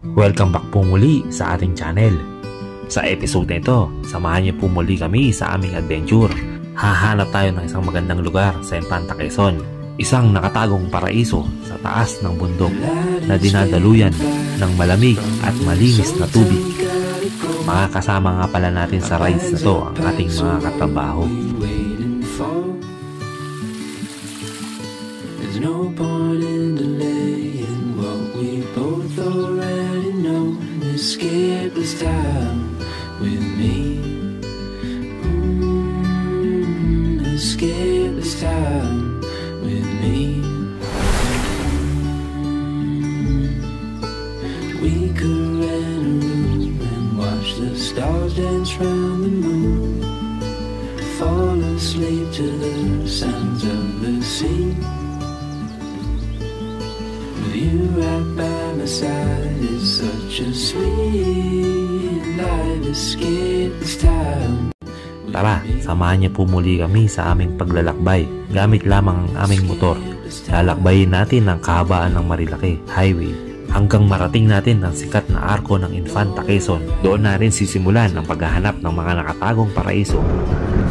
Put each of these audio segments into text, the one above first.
Welcome back po muli sa ating channel. Sa episode na ito, samahan niyo po muli kami sa aming adventure. Hahanap tayo ng isang magandang lugar sa Infanta Quezon. Isang nakatagong paraiso sa taas ng bundok na dinadaluyan ng malamig at malinis na tubig. Makakasama nga pala natin sa rides na to ang ating mga katrabaho. There's no point in delaying what we both already know. Escape this time with me. Escape this time with me. We could rent a room and watch the stars dance round the moon. Fall asleep to the sounds of the sea. You right by my side is such a sweet life. Escape this time. Tara, samahan niyo po muli kami sa aming paglalakbay. Gamit lamang ang aming motor. Lalakbayin natin ang kahabaan ng Marilake Highway hanggang marating natin ang sikat na arko ng Infanta Quezon. Doon na rin sisimulan ang paghahanap ng mga nakatagong paraiso.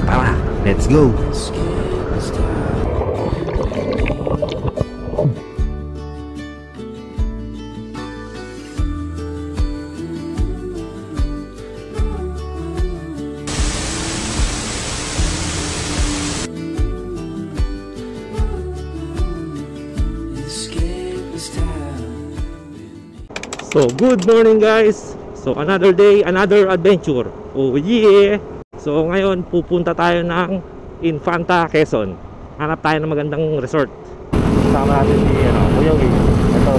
Tara, let's go! So, good morning guys! So, another day, another adventure. Oh yeah! So, ngayon pupunta tayo ng Infanta Quezon. Hanap tayo ng magandang resort. Kasama natin si Kuya Will. Ito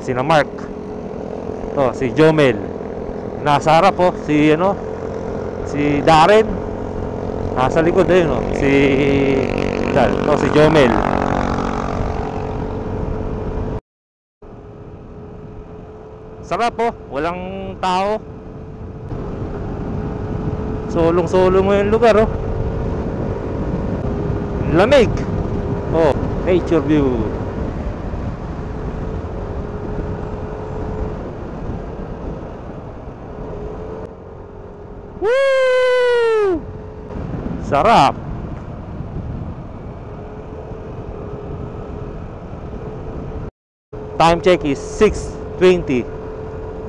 si Mark. Ito si Jomel. Nasa harap po si si Darren. Nasa likod ayun ito si Jomel. Sarap po, walang tao. Solong-solo mo yung lugar lamig. Nature view. Woo! Sarap. Time check is 6:20.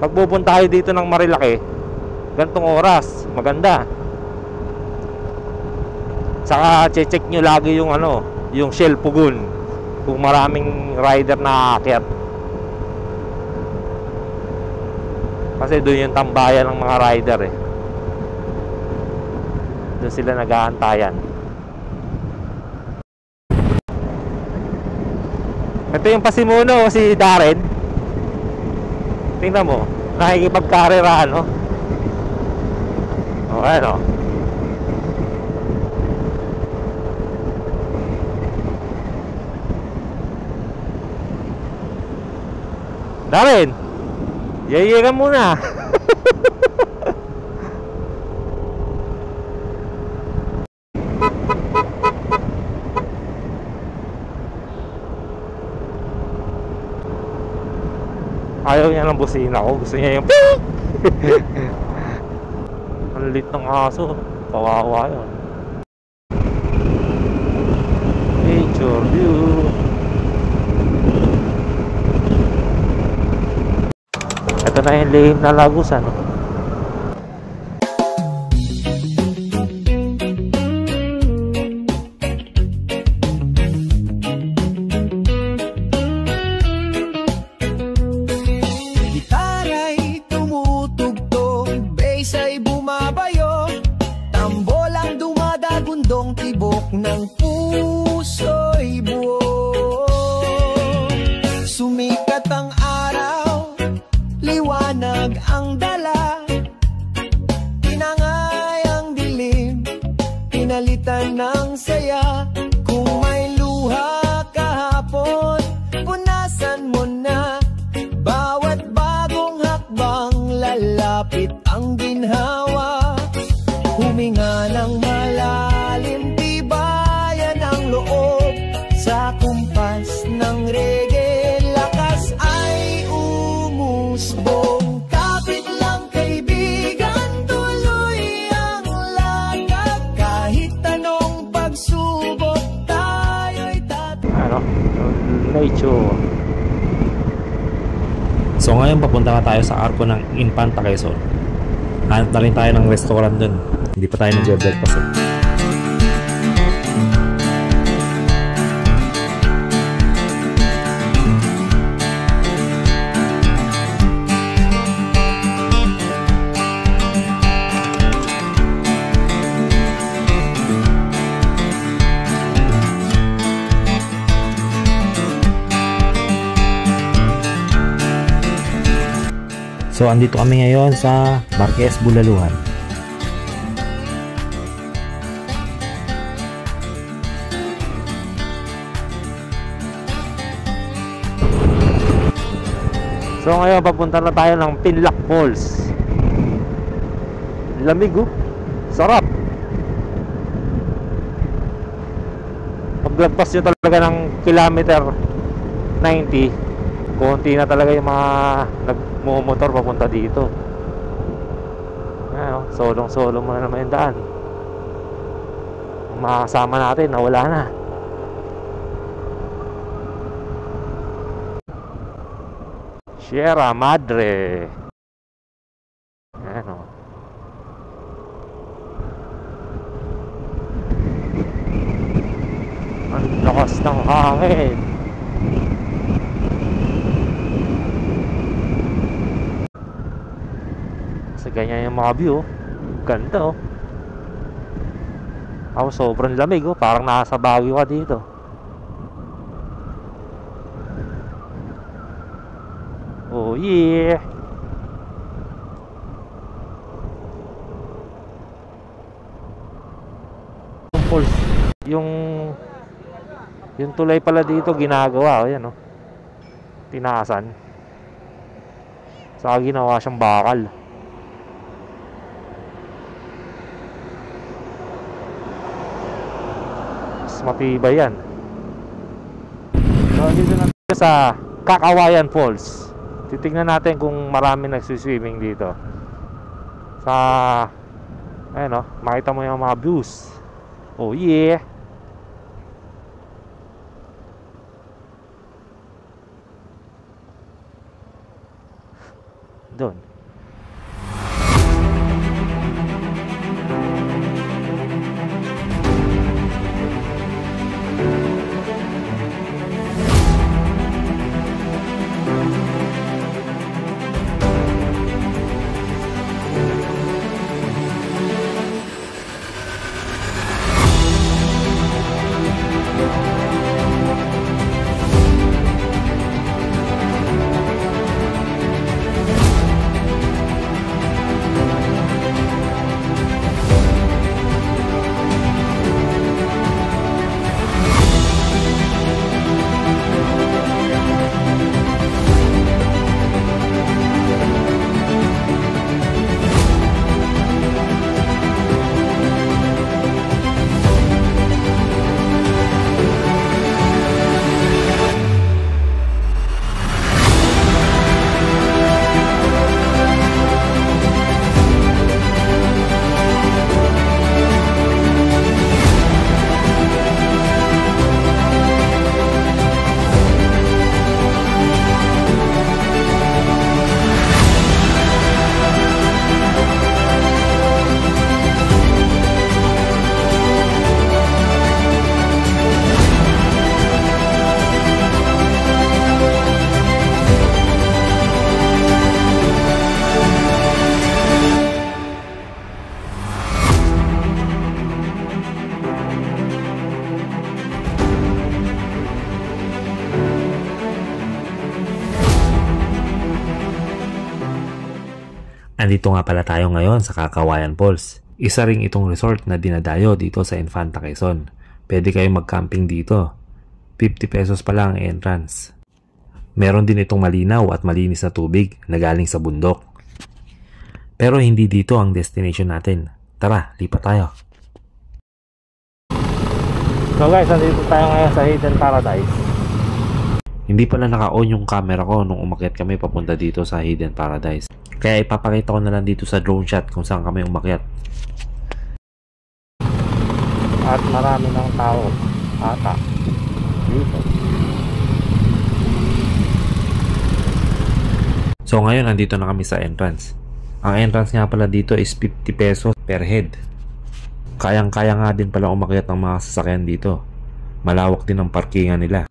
Pag pupunta tayo dito ng Marilake, gantong oras, maganda. Saka check nyo lagi yung yung Shell Pugon, kung maraming rider na aakyat. Kasi doon yung tambayan ng mga rider doon sila nag-aantayan. Ito yung pasimuno, si Darren. Tingnan mo, nakikipagkarerahan ayan Darren, yaya ka muna. Ayaw niya ng busina ko. Gusto niya yung ang lit ng aso. Kawawa yun. Nature view. Ito na yung lihim na Lagos tibok ng puso'y buo. Sumikat ang araw, liwanag ang dala. Tinangay ang dilim, pinalitan ng saya. Kung may luha kahapon, punasan mo na. Bawat bagong hakbang, lalapit ang ginhawa. Huminga ng malalim, tibayan ang loob. Sa kumpas ng reggae, lakas ay umusbog. So ngayon papunta na tayo sa arko ng Infanta Quezon. Hanap na rin tayo ng restaurant dun. Hindi pa tayo nag-breakfast eh. So andito kami ngayon sa Marquez Bulaluhan. So ngayon papunta na tayo ng Pinlac Falls. Lamig oh. Sarap. Paglagpas nyo talaga ng kilometer 90, konti na talaga yung mga nagmumotor papunta dito. Ayan, solong-solo mo na naman yung daan. Ang mga kasama natin nawala na. Sierra Madre. Ayan o. Ang lakas ng hangin. Ganyan yung mga view. Ganda oh. Ako sobrang lamig oh. Parang nasa Baguio ka dito. Oh yeah. Yung tulay pala dito ginagawa oh, yan oh. Tinasan. Saka ginawa siyang bakal. Matibay yan. So dito na tayo sa Cacawayan Falls. Titingnan natin kung marami nagsiswimming dito. Sa ayun oh, makita mo yung mga views. Oh yeah. Doon. Andito nga pala tayo ngayon sa Cacawayan Falls. Isa ring itong resort na dinadayo dito sa Infanta Quezon. Pwede kayong mag-camping dito. 50 pesos pa lang ang entrance. Meron din itong malinaw at malinis na tubig na galing sa bundok. Pero hindi dito ang destination natin. Tara, lipat tayo. So guys, nandito tayo ngayon sa Hidden Paradise. Hindi pala naka-on yung camera ko nung umakyat kami papunta dito sa Hidden Paradise. Kaya ipapakita ko na lang dito sa drone shot kung saan kami umakyat. At marami ng tao ata dito. So ngayon nandito na kami sa entrance. Ang entrance nga pala dito is 50 pesos per head. Kayang-kaya nga din pala umakyat ng mga sasakyan dito. Malawak din ang parkingan nila.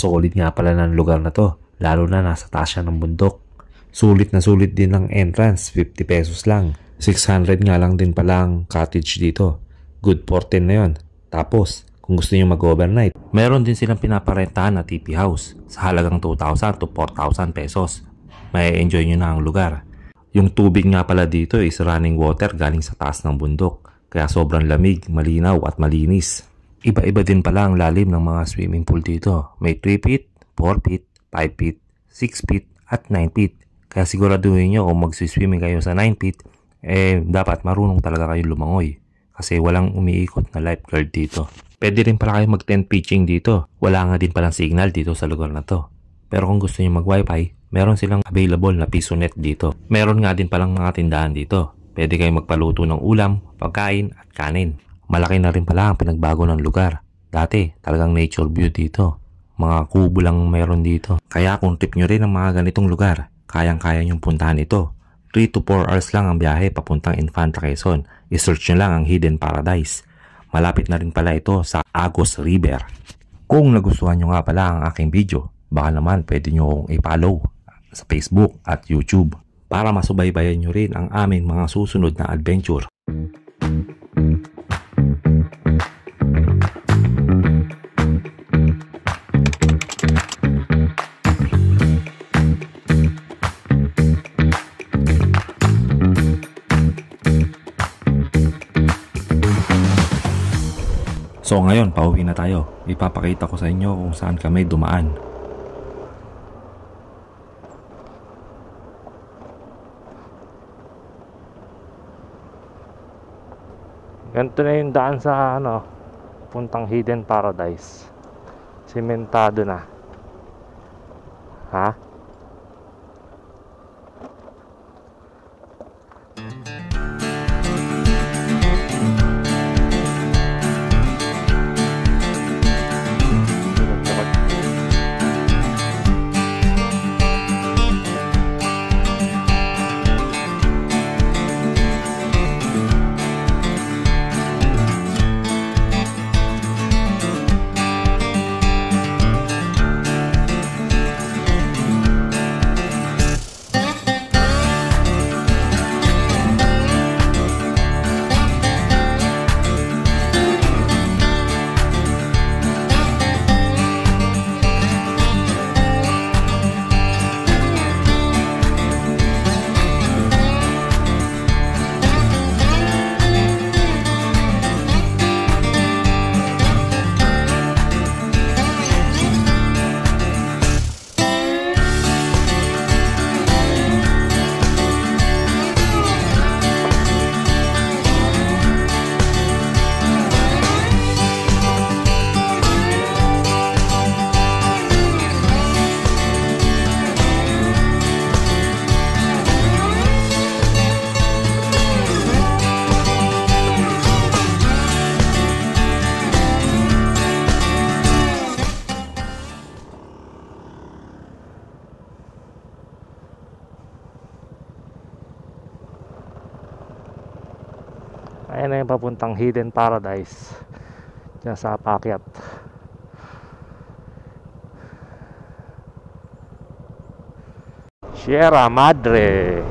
Solid nga pala ng lugar na to, lalo na nasa taas siya ng bundok. Sulit na sulit din ang entrance, 50 pesos lang. 600 nga lang din pala ang cottage dito. Good for 10 na yun. Tapos, kung gusto nyo mag-overnight, meron din silang pinaparentahan na TP house sa halagang 2,000 to 4,000 pesos. May enjoy nyo na ang lugar. Yung tubig nga pala dito is running water galing sa taas ng bundok, kaya sobrang lamig, malinaw at malinis. Iba-iba din pala ang lalim ng mga swimming pool dito. May 3 feet, 4 feet, 5 feet, 6 feet at 9 feet. Kaya siguraduhin nyo kung magsiswimming kayo sa 9 feet, dapat marunong talaga kayo lumangoy. Kasi walang umiikot na lifeguard dito. Pwede rin pala kayo mag-tent pitching dito. Wala nga din palang signal dito sa lugar na to. Pero kung gusto nyo mag-wifi, meron silang available na piso net dito. Meron nga din palang mga tindahan dito. Pwede kayo magpaluto ng ulam, pagkain at kanin. Malaki na rin pala ang pinagbago ng lugar. Dati, talagang nature view dito. Mga kubo lang meron dito. Kaya kung trip nyo rin ang mga ganitong lugar, kayang-kaya nyong puntahan ito. 3 to 4 hours lang ang biyahe papuntang Infanta, Quezon. I-search nyo lang ang Hidden Paradise. Malapit na rin pala ito sa Agos River. Kung nagustuhan nyo nga pala ang aking video, baka naman pwede nyo akong i-follow sa Facebook at YouTube para masubaybayan nyo rin ang aming mga susunod na adventure. So ngayon, pauwi na tayo. Ipapakita ko sa inyo kung saan kami dumaan. Ganito na yung daan sa puntang Hidden Paradise. Sementado na. Ha? Ayan na yung papuntang Hidden Paradise dyan sa paakyat. Sierra Madre.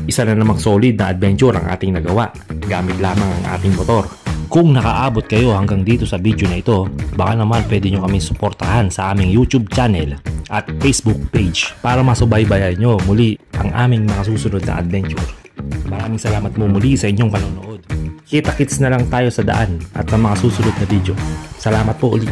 Isa na namang solid na adventure ang ating nagawa. Gamit lamang ang ating motor. Kung nakaabot kayo hanggang dito sa video na ito, baka naman pwede nyo kami suportahan sa aming YouTube channel at Facebook page para masubaybayan nyo muli ang aming mga susunod na adventure. Maraming salamat mo muli sa inyong panonood. Kita-kits na lang tayo sa daan at sa mga susunod na video. Salamat po ulit.